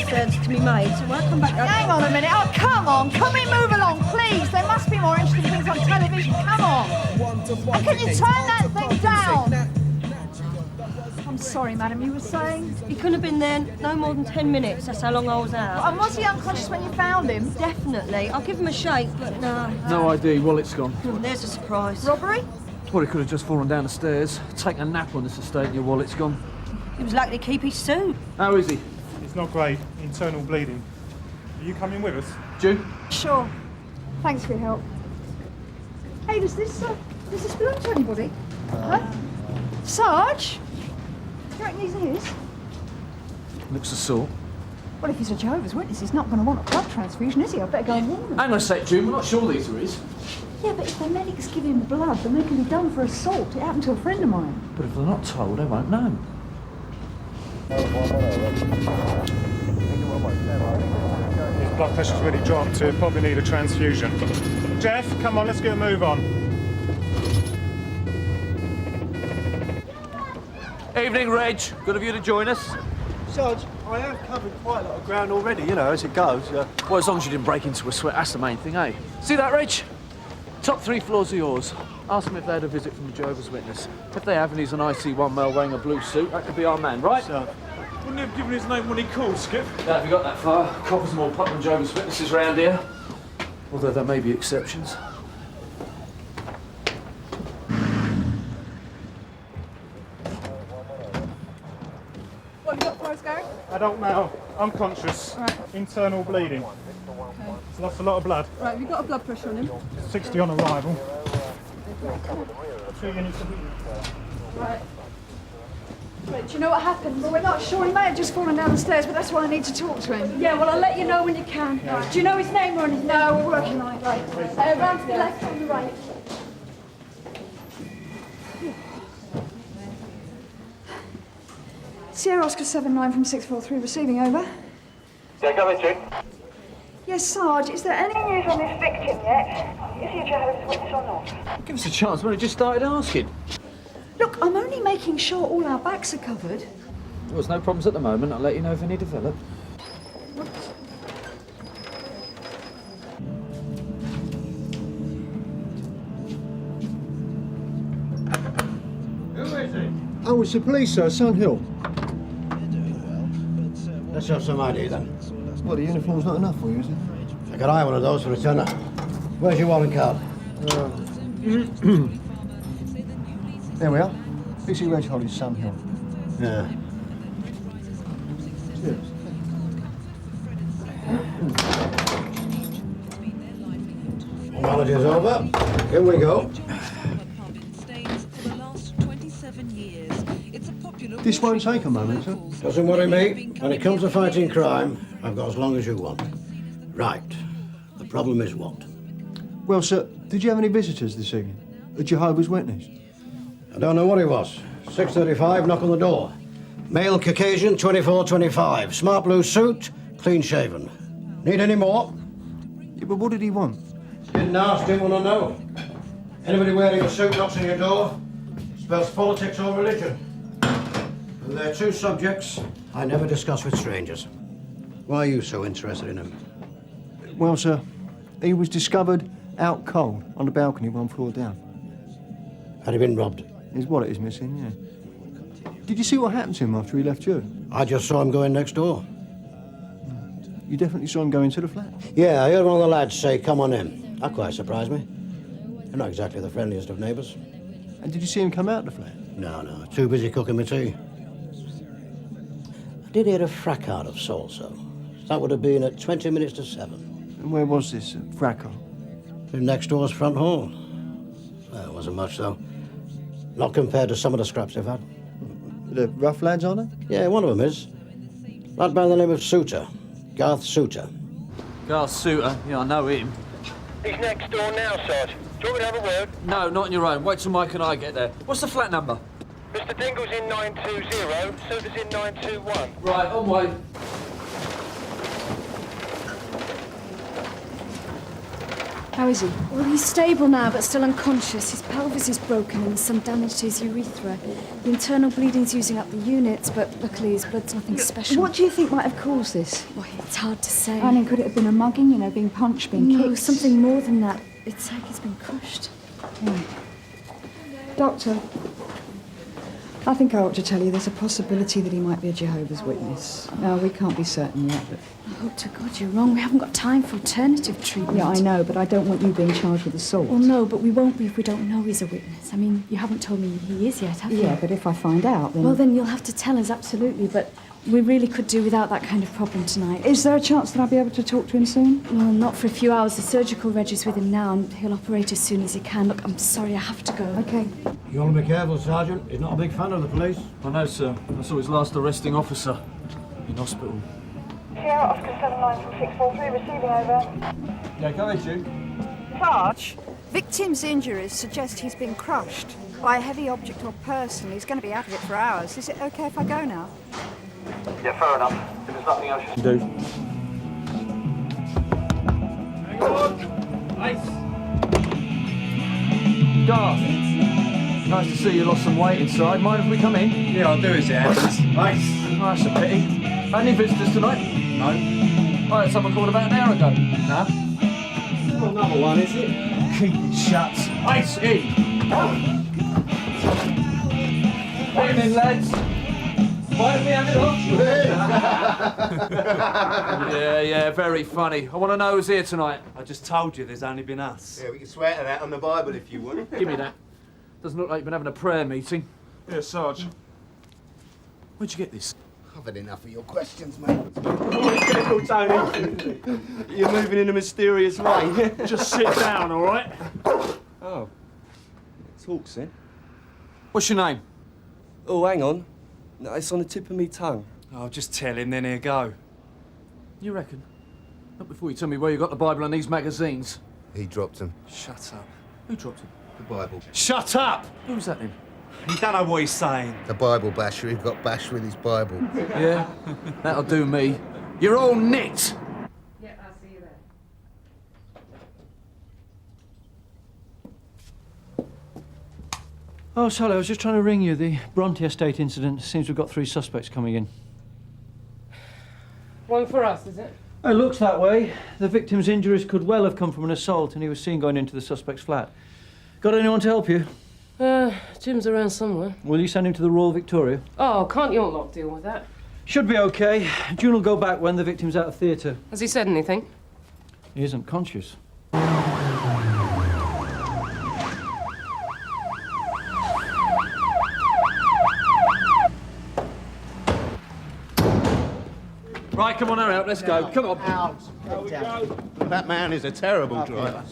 to me mates. So when I come back... Hang on a minute. Oh, come on. Can we move along, please? There must be more interesting things on television. Come on. And can you turn that thing down? I'm sorry, madam. You were saying? He couldn't have been there no more than 10 minutes. That's how long I was out. And was he unconscious when you found him? Definitely. I'll give him a shake, but no. No ID. Wallet's gone. There's a surprise. Robbery? Well, he could have just fallen down the stairs, taken a nap on this estate, and your wallet's gone. He was lucky to keep his suit. How is he? It's not great. Internal bleeding. Are you coming with us? June? Sure. Thanks for your help. Hey, does this belong to anybody? Huh? Sarge? You reckon he's his? Looks the sort. Well, if he's a Jehovah's Witness, he's not going to want a blood transfusion, is he? I better go and warn him. Hang on a sec, June. We're not sure these are his. Yeah, but if the medics give him blood, then they can be done for assault. It happened to a friend of mine. But if they're not told, they won't know. His blood pressure's really dropped. He'll probably need a transfusion. Jeff, come on, let's get a move on. Evening, Reg. Good of you to join us. Sarge, I have covered quite a lot of ground already, you know, as it goes. Well, as long as you didn't break into a sweat, that's the main thing, eh? See that, Reg? Top 3 floors are yours. Ask them if they had a visit from a Jehovah's Witness. If they have, and he's an IC1 male wearing a blue suit, that could be our man, right? Wouldn't he have given his name when he called, Skip? Now, have you got that far? Coppers more pop than Jehovah's Witnesses round here. Although there may be exceptions. What have you got for us, Gary? Adult male, unconscious, Right. internal bleeding. Okay. He's lost a lot of blood. Right, have you got a blood pressure on him? 60 on arrival. 2 units of... Right. Right, do you know what happened? Well, we're not sure. He may have just fallen down the stairs, but that's why I need to talk to him. Yeah, well, I'll let you know when you can. Right. Do you know his name or anything? No, we're working on it. Right. Round to the left and the right. Sierra Oscar 79 from 643, receiving over. Yeah, go ahead, June. Yes, Sarge, is there any news on this victim yet? Is he a Jehovah's Witness or not? Give us a chance. We only just started asking. Look, I'm only making sure all our backs are covered. Well, there's no problems at the moment. I'll let you know if any develop. Who is it? Oh, it's the police, sir. Sun Hill. Let's have some ID then. Well, the uniform's not enough for you, is it? I could hire one of those for a tenner. Where's your warrant card? There we are. PC Reg Holly's Sun Hill. Yeah. Cheers. Formality's over. Here we go. This won't take a moment, sir. Doesn't worry me. When it comes to fighting crime, I've got as long as you want. Right. The problem is what? Well, sir, did you have any visitors this evening? A Jehovah's Witness? I don't know what he was. 6:35, knock on the door. Male Caucasian, 24-25. Smart blue suit, clean shaven. Need any more? Yeah, but what did he want? Didn't ask, didn't want to know. Anybody wearing a suit knocks on your door, spells politics or religion. And they're 2 subjects I never discuss with strangers. Why are you so interested in him? Well, sir, he was discovered out cold on the balcony 1 floor down. Had he been robbed? His wallet is missing, yeah. Did you see what happened to him after he left you? I just saw him going next door. You definitely saw him go into the flat? Yeah, I heard one of the lads say, come on in. That quite surprised me. They're not exactly the friendliest of neighbours. And did you see him come out the flat? No, too busy cooking my tea. I did hear a fracas of sorts, though. That would have been at 20 minutes to 7. And where was this fracas? In next door's front hall. Well, it wasn't much, though. Not compared to some of the scraps they've had. The rough lads on it? Yeah, one of them is. Lad by the name of Suter. Garth Suter. Garth Suter? Yeah, I know him. He's next door now, Sarge. Do you want me to have a word? No, not on your own. Wait till Mike and I get there. What's the flat number? Mr. Dingle's in 920, Suter's in 921. Right, on way. How is he? Well, he's stable now, but still unconscious. His pelvis is broken and there's some damage to his urethra. The internal bleeding's using up the units, but luckily his blood's nothing special. What do you think might have caused this? Well, it's hard to say. I mean, could it have been a mugging, you know, being punched, being kicked? No, something more than that. It's like he's been crushed. Doctor, I think I ought to tell you there's a possibility that he might be a Jehovah's Witness. Now, we can't be certain yet, but... I hope to God you're wrong. We haven't got time for alternative treatment. Yeah, I know, but I don't want you being charged with assault. Well, no, but we won't be if we don't know he's a witness. I mean, you haven't told me he is yet, have you? Yeah, but if I find out, then... Well, then you'll have to tell us, absolutely, but we really could do without that kind of problem tonight. Is there a chance that I'll be able to talk to him soon? Well, not for a few hours. The surgical reg is with him now, and he'll operate as soon as he can. Look, I'm sorry, I have to go. OK. You want to be careful, Sergeant. He's not a big fan of the police. I know, sir. I saw his last arresting officer in hospital. Sierra, Oscar 79 from 643, receiving over. Yeah, go issue. Sarge, victim's injuries suggest he's been crushed by a heavy object or person. He's going to be out of it for hours. Is it OK if I go now? Yeah, fair enough. If there's nothing else you Do. Hang on. Nice. Garth, nice to see you lost some weight inside. Mind if we come in? Yeah, I'll do as it happens. Nice. Oh, that's a pity. Had any visitors tonight? No. I had someone called about an hour ago. No? Not another one, is it? Keep it shut. Ice in. Evening, lads. Why don't we have it off? Yeah, very funny. I want to know who's here tonight. I just told you there's only been us. Yeah, we can swear to that on the Bible if you want. Give me that. Doesn't look like you've been having a prayer meeting. Yeah, Sarge. Where'd you get this? I've had enough of your questions, mate. Careful, Tony. You're moving in a mysterious way. Just sit down, all right? Oh. Talks, then. What's your name? Oh, hang on. No, it's on the tip of me tongue. I'll just tell him, then he'll go. You reckon? Not before you tell me where you got the Bible and these magazines. He dropped them. Shut up. Who dropped it? The Bible. Shut up! Who's that then? He don't know what he's saying. The Bible basher who got bashed with his Bible. Yeah, that'll do me. You're all nicked! Yeah, I'll see you there. Oh, Sally, I was just trying to ring you. The Bronte estate incident seems we've got 3 suspects coming in. One for us, is it? It looks that way. The victim's injuries could well have come from an assault, and he was seen going into the suspect's flat. Got anyone to help you? Jim's around somewhere. Will you send him to the Royal Victoria? Oh, can't your lot deal with that? Should be okay. June will go back when the victim's out of theatre. Has he said anything? He isn't conscious. Right, come on, hurry up, let's go. Come on. That man is a terrible driver.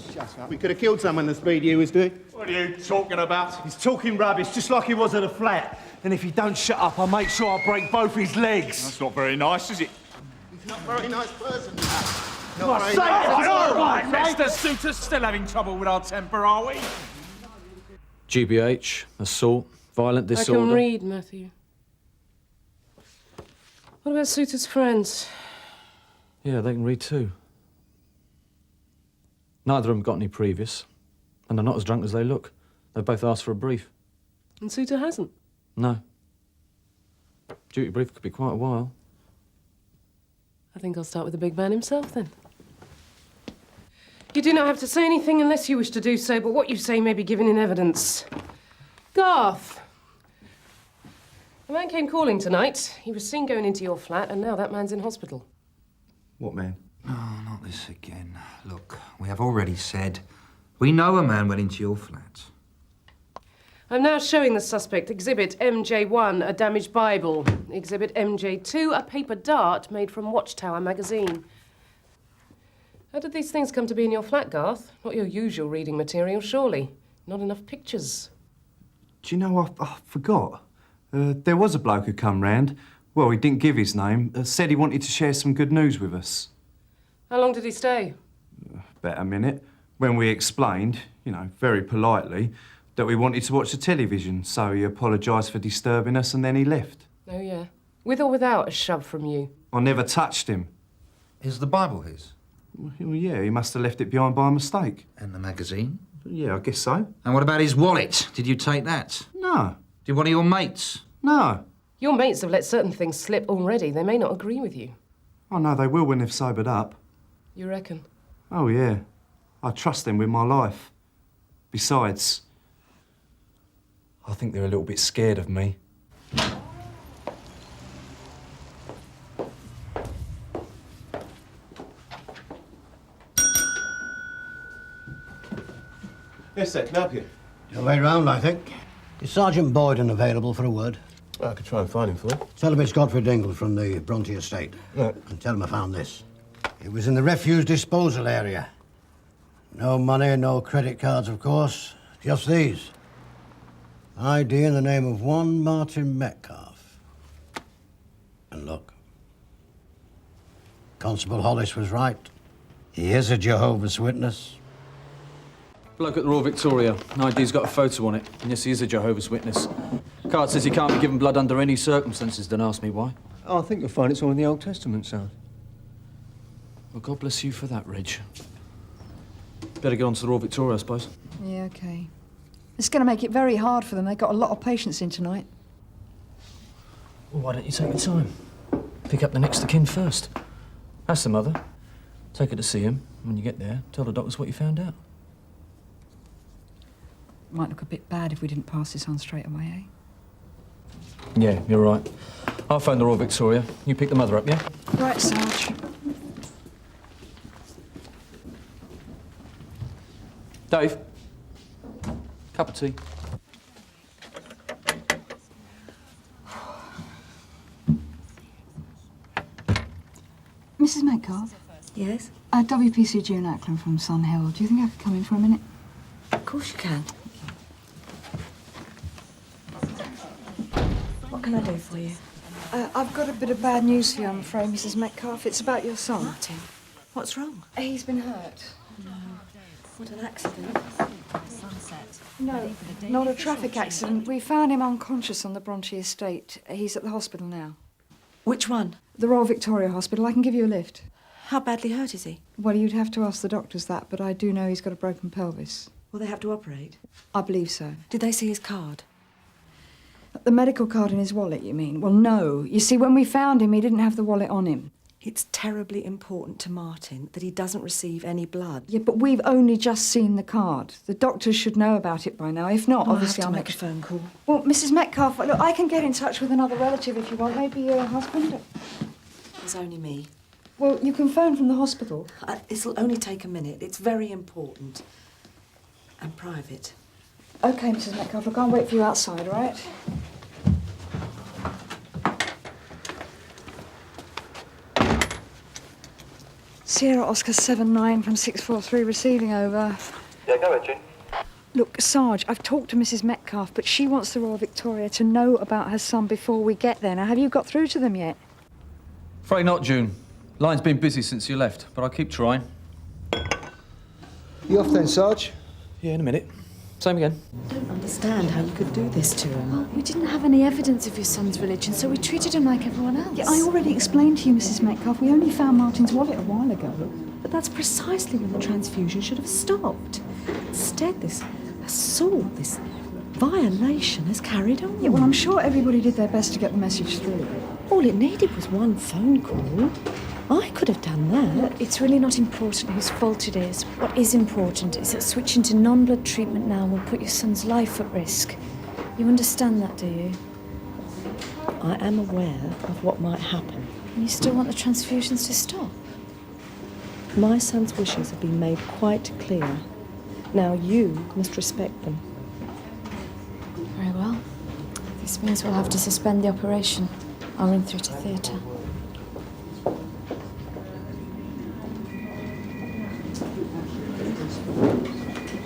We could have killed someone the speed he was doing. What are you talking about? He's talking rubbish, just like he was at a flat. And if he don't shut up, I'll make sure I break both his legs. That's not very nice, is it? He's not a very nice person. All right, Mr. Suter's still having trouble with our temper, are we? GBH, assault, violent disorder. I can read, Matthew. What about Suter's friends? Yeah, they can read too. Neither of them got any previous, and they're not as drunk as they look. They both asked for a brief. And Suter hasn't? No. Duty brief could be quite a while. I think I'll start with the big man himself, then. You do not have to say anything unless you wish to do so, but what you say may be given in evidence. Garth! A man came calling tonight. He was seen going into your flat, and now that man's in hospital. What man? Oh, not this again. Look, we have already said we know a man went into your flat. I'm now showing the suspect Exhibit MJ1, a damaged Bible. Exhibit MJ2, a paper dart made from Watchtower magazine. How did these things come to be in your flat, Garth? Not your usual reading material, surely. Not enough pictures. Do you know, I forgot. There was a bloke who come round. Well, he didn't give his name. Said he wanted to share some good news with us. How long did he stay? About a minute. When we explained, you know, very politely, that we wanted to watch the television, so he apologised for disturbing us and then he left. Oh, yeah. With or without a shove from you? I never touched him. Is the Bible his? Well, yeah, he must have left it behind by mistake. And the magazine? Yeah, I guess so. And what about his wallet? Did you take that? No. Did one of your mates? No. Your mates have let certain things slip already. They may not agree with you. Oh, no, they will when they've sobered up. You reckon? Oh, yeah. I trust them with my life. Besides, I think they're a little bit scared of me. Yes, sir. Can I help you? Your way round, I think. Is Sergeant Boyden available for a word? I could try and find him for you. Tell him it's Godfrey Dingle from the Bronte estate. Right. And tell him I found this. It was in the refuse disposal area. No money, no credit cards, of course. Just these. ID in the name of one Martin Metcalf. And look. Constable Hollis was right. He is a Jehovah's Witness. Bloke at the Royal Victoria. ID's got a photo on it. And yes, he is a Jehovah's Witness. Card says he can't be given blood under any circumstances. Don't ask me why. Oh, I think you'll find it's all in the Old Testament, son. Well, God bless you for that, Reg. Better get on to the Royal Victoria, I suppose. Yeah, OK. It's going to make it very hard for them. They've got a lot of patients in tonight. Well, why don't you take your time? Pick up the next of kin first. Ask the mother. Take her to see him. When you get there, tell the doctors what you found out. Might look a bit bad if we didn't pass this on straight away, eh? Yeah, you're right. I'll phone the Royal Victoria. You pick the mother up, yeah? Right, Sarge. Dave. Cup of tea. Mrs. Metcalf? Yes? WPCG in Ackland from Sun Hill. Do you think I could come in for a minute? Of course you can. What can I do for you? I've got a bit of bad news for you, I'm afraid, Mrs. Metcalf. It's about your son. Martin, what's wrong? He's been hurt. No. What, an accident? No, not a traffic accident. We found him unconscious on the Bronte estate. He's at the hospital now. Which one? The Royal Victoria Hospital. I can give you a lift. How badly hurt is he? Well, you'd have to ask the doctors that, but I do know he's got a broken pelvis. Will they have to operate? I believe so. Did they see his card? The medical card in his wallet, you mean? Well, no. You see, when we found him, he didn't have the wallet on him. It's terribly important to Martin that he doesn't receive any blood. Yeah, but we've only just seen the card. The doctors should know about it by now. If not, obviously I'll I'll make a phone call. Well, Mrs. Metcalf, look, I can get in touch with another relative if you want. Maybe your husband. There's only me. Well, you can phone from the hospital. This'll only take a minute. It's very important. And private. OK, Mrs. Metcalf, look, I'll wait for you outside, all right? Sierra Oscar 79 from 643 receiving, over. Yeah, go ahead, June. Look, Sarge, I've talked to Mrs. Metcalf, but she wants the Royal Victoria to know about her son before we get there. Now, have you got through to them yet? Afraid not, June. Line's been busy since you left, but I'll keep trying. You off then, Sarge? Yeah, in a minute. Same again. I don't understand how you could do this to him. Well, we didn't have any evidence of your son's religion, so we treated him like everyone else. Yeah, I already explained to you, Mrs. Metcalf. We only found Martin's wallet a while ago. But that's precisely when the transfusion should have stopped. Instead, this assault, this violation has carried on. Yeah, well, I'm sure everybody did their best to get the message through. All it needed was one phone call. I could have done that. It's really not important whose fault it is. What is important is that switching to non-blood treatment now will put your son's life at risk. You understand that, do you? I am aware of what might happen. And you still want the transfusions to stop? My son's wishes have been made quite clear. Now you must respect them. Very well. This means we'll have to suspend the operation. I'll run through to theatre.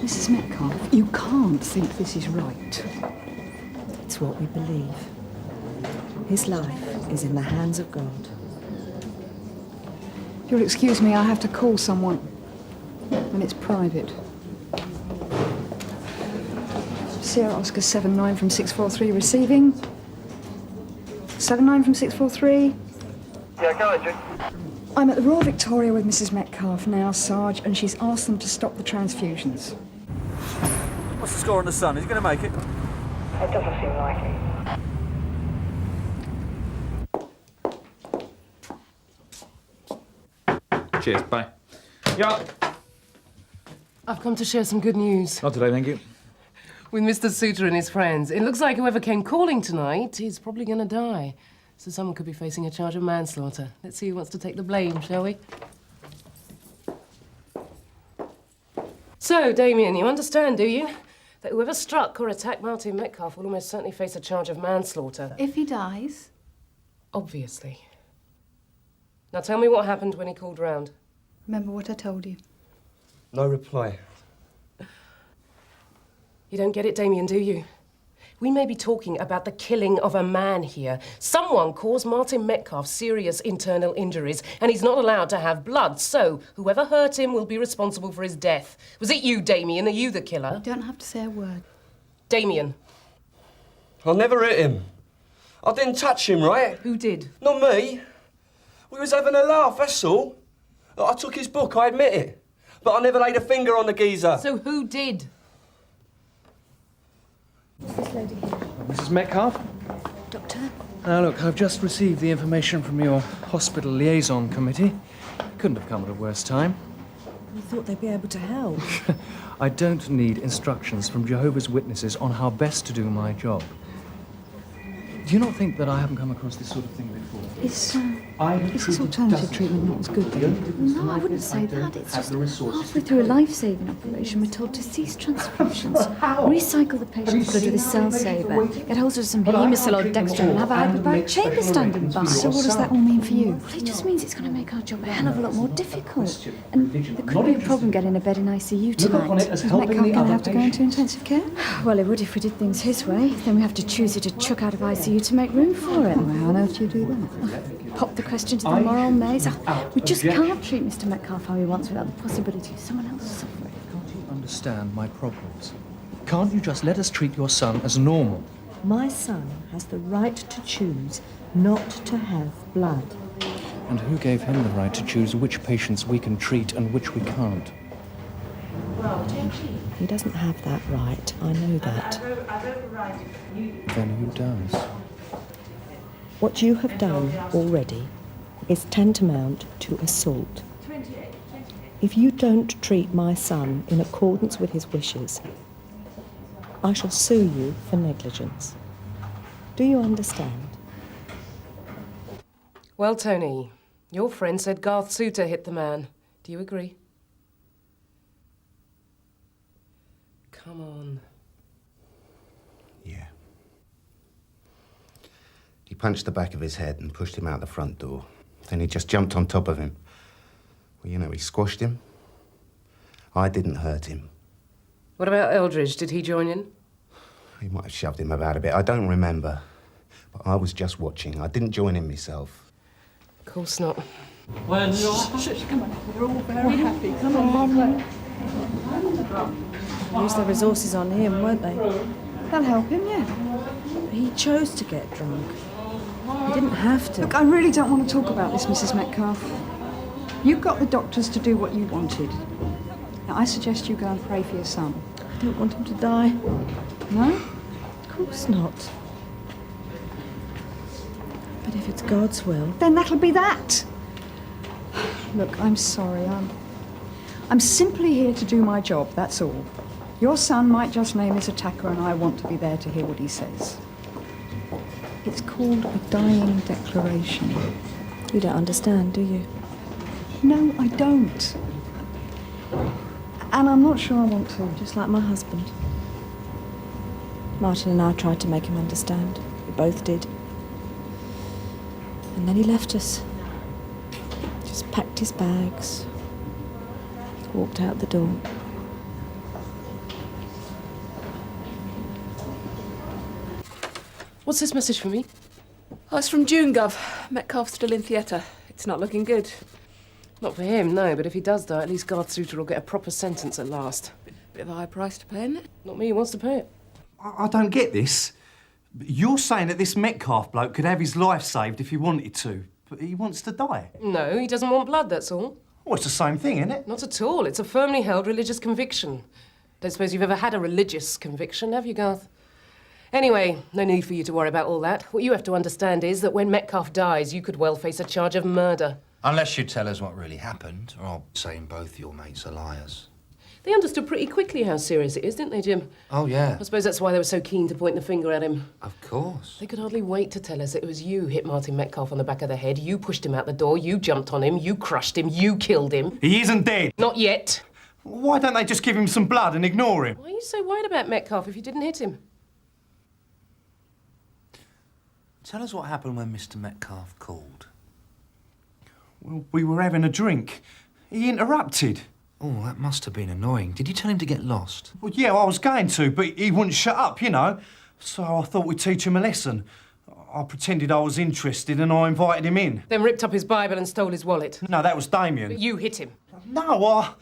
Mrs. Metcalf, you can't think this is right. It's what we believe. His life is in the hands of God. If you'll excuse me, I have to call someone. And it's private. Sierra Oscar 79 from 643 receiving. 79 from 643. Yeah, go ahead, June. I'm at the Royal Victoria with Mrs. Metcalfe now, Sarge, and she's asked them to stop the transfusions. What's the score on the sun? Is he going to make it? It doesn't seem likely. Cheers, bye. Yeah. I've come to share some good news. Not today, thank you. With Mr. Suter and his friends. It looks like whoever came calling tonight is probably going to die. So someone could be facing a charge of manslaughter. Let's see who wants to take the blame, shall we? So, Damien, you understand, do you? That whoever struck or attacked Martin Metcalfe will almost certainly face a charge of manslaughter. If he dies? Obviously. Now tell me what happened when he called round. Remember what I told you? No reply. You don't get it, Damien, do you? We may be talking about the killing of a man here. Someone caused Martin Metcalfe serious internal injuries, and he's not allowed to have blood. So, whoever hurt him will be responsible for his death. Was it you, Damien? Are you the killer? You don't have to say a word. Damien. I never hit him. I didn't touch him, right? Who did? Not me. We was having a laugh, that's all. I took his book, I admit it. But I never laid a finger on the geezer. So who did? What's this lady here? Mrs. Metcalfe? Doctor? Now, look, I've just received the information from your hospital liaison committee. Couldn't have come at a worse time. We thought they'd be able to help. I don't need instructions from Jehovah's Witnesses on how best to do my job. Do you not think that I haven't come across this sort of thing before? Is this alternative treatment not as good then? No, I wouldn't say that. It's just halfway through a life-saving operation, we're told to cease transfusions, recycle the patient's blood with a cell saver, get hold of some hemocell or dextrin and have a hyperbaric chamber standing by. So what does that all mean for you? Well, it just means it's going to make our job a hell of a lot more difficult. And there could be a problem getting a bed in ICU tonight. Is Metcalfe going to have to go into intensive care? Well, it would if we did things his way. Then we have to choose who to chuck out of ICU to make room for it. How on earth do you do that? Pop the question to the moral maze. We just can't treat Mr. Metcalfe how he wants without the possibility of someone else suffering. Can't you understand my problems? Can't you just let us treat your son as normal? My son has the right to choose not to have blood. And who gave him the right to choose which patients we can treat and which we can't? He doesn't have that right. I know that. Then who does? What you have done already is tantamount to assault. If you don't treat my son in accordance with his wishes, I shall sue you for negligence. Do you understand? Well, Tony, your friend said Garth Suter hit the man. Do you agree? Come on. Yeah. He punched the back of his head and pushed him out the front door. Then he just jumped on top of him. Well, you know, he squashed him. I didn't hurt him. What about Eldridge? Did he join in? He might have shoved him about a bit. I don't remember. But I was just watching. I didn't join in myself. Of course not. When you're... Come on, we're all very happy. Come on, Used their resources on him, weren't they? That'll help him, yeah. He chose to get drunk. He didn't have to. Look, I really don't want to talk about this, Mrs. Metcalfe. You got the doctors to do what you wanted. Now, I suggest you go and pray for your son. I don't want him to die. No? Of course not. But if it's God's will... Then that'll be that. Look, I'm sorry. I'm simply here to do my job, that's all. Your son might just name his attacker and I want to be there to hear what he says. It's called a dying declaration. You don't understand, do you? No, I don't. And I'm not sure I want to. Just like my husband. Martin and I tried to make him understand. We both did. And then he left us. Just packed his bags. Walked out the door. What's this message for me? Oh, it's from June, Gov. Metcalfe's still in theatre. It's not looking good. Not for him, no, but if he does die, at least Garth Suter will get a proper sentence at last. Bit of a high price to pay, isn't it? Not me, who wants to pay it? I don't get this. You're saying that this Metcalfe bloke could have his life saved if he wanted to. He wants to die. No, he doesn't want blood, that's all. Well, it's the same thing, isn't it? Not at all. It's a firmly held religious conviction. Don't suppose you've ever had a religious conviction, have you, Garth? Anyway, no need for you to worry about all that. What you have to understand is that when Metcalfe dies, you could well face a charge of murder. Unless you tell us what really happened, or I'll say both your mates are liars. They understood pretty quickly how serious it is, didn't they, Jim? Oh, yeah. I suppose that's why they were so keen to point the finger at him. Of course. They could hardly wait to tell us it was you hit Martin Metcalfe on the back of the head, you pushed him out the door, you jumped on him, you crushed him, you killed him. He isn't dead. Not yet. Why don't they just give him some blood and ignore him? Why are you so worried about Metcalfe if you didn't hit him? Tell us what happened when Mr. Metcalfe called. Well, we were having a drink. He interrupted. Oh, that must have been annoying. Did you tell him to get lost? Well, yeah, I was going to, but he wouldn't shut up, you know. So I thought we'd teach him a lesson. I pretended I was interested and I invited him in. Then ripped up his Bible and stole his wallet. No, that was Damien. But you hit him. No,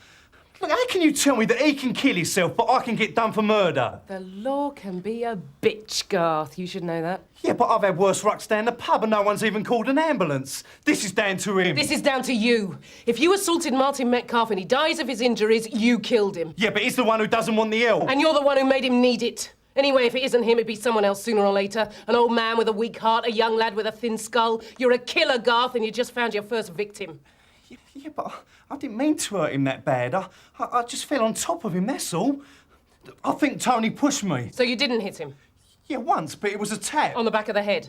Look, how can you tell me that he can kill himself, but I can get done for murder? The law can be a bitch, Garth. You should know that. Yeah, but I've had worse rucks down the pub and no one's even called an ambulance. This is down to him. This is down to you. If you assaulted Martin Metcalfe and he dies of his injuries, you killed him. Yeah, but he's the one who doesn't want the help. And you're the one who made him need it. Anyway, if it isn't him, it'd be someone else sooner or later. An old man with a weak heart, a young lad with a thin skull. You're a killer, Garth, and you just found your first victim. Yeah, but I didn't mean to hurt him that bad. I just fell on top of him, that's all. I think Tony pushed me. So you didn't hit him? Yeah, once, but it was a tap. On the back of the head?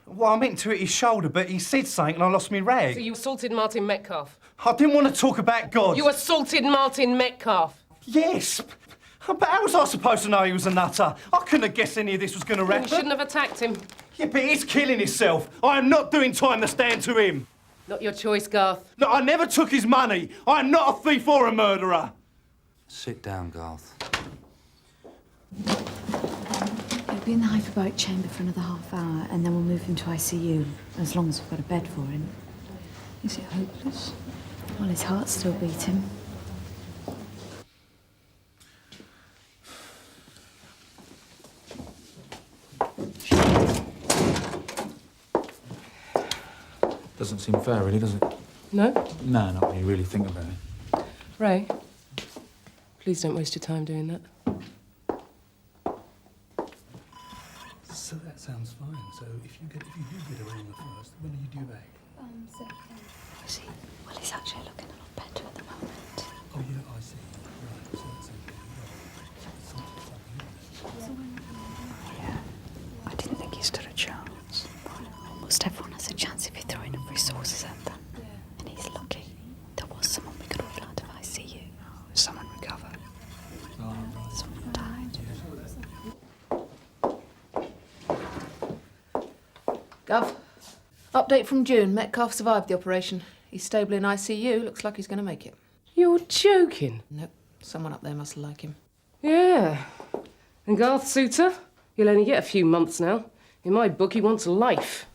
Well, I meant to hit his shoulder, but he said something and I lost my rag. So you assaulted Martin Metcalfe? I didn't want to talk about God. You assaulted Martin Metcalfe? Yes. But how was I supposed to know he was a nutter? I couldn't have guessed any of this was going to happen. You shouldn't have attacked him. Yeah, but he's killing himself. I am not doing time to stand to him. Not your choice, Garth. No, I never took his money. I am not a thief or a murderer. Sit down, Garth. He'll be in the hyperbaric chamber for another half hour, and then we'll move him to ICU, as long as we've got a bed for him. Is it hopeless? Well, his heart's still beating. Doesn't seem fair, really, does it? No? No, not when you really think about it. Ray, please don't waste your time doing that. So that sounds fine. So if you do get around the first, when are you due back? I see. Well, he's actually looking a lot better at the moment. Oh, yeah, I see. Right, so that's okay. Yeah. I didn't think he stood a chance. Almost everyone has a chance if you throw enough resources at them. Yeah. And he's lucky. There was someone we could have out of ICU. Someone recovered. Someone died. Gov, update from June. Metcalfe survived the operation. He's stable in ICU. Looks like he's going to make it. You're joking? Nope. Someone up there must like him. Yeah. And Garth Suter? He'll only get a few months now. In my book, he wants life.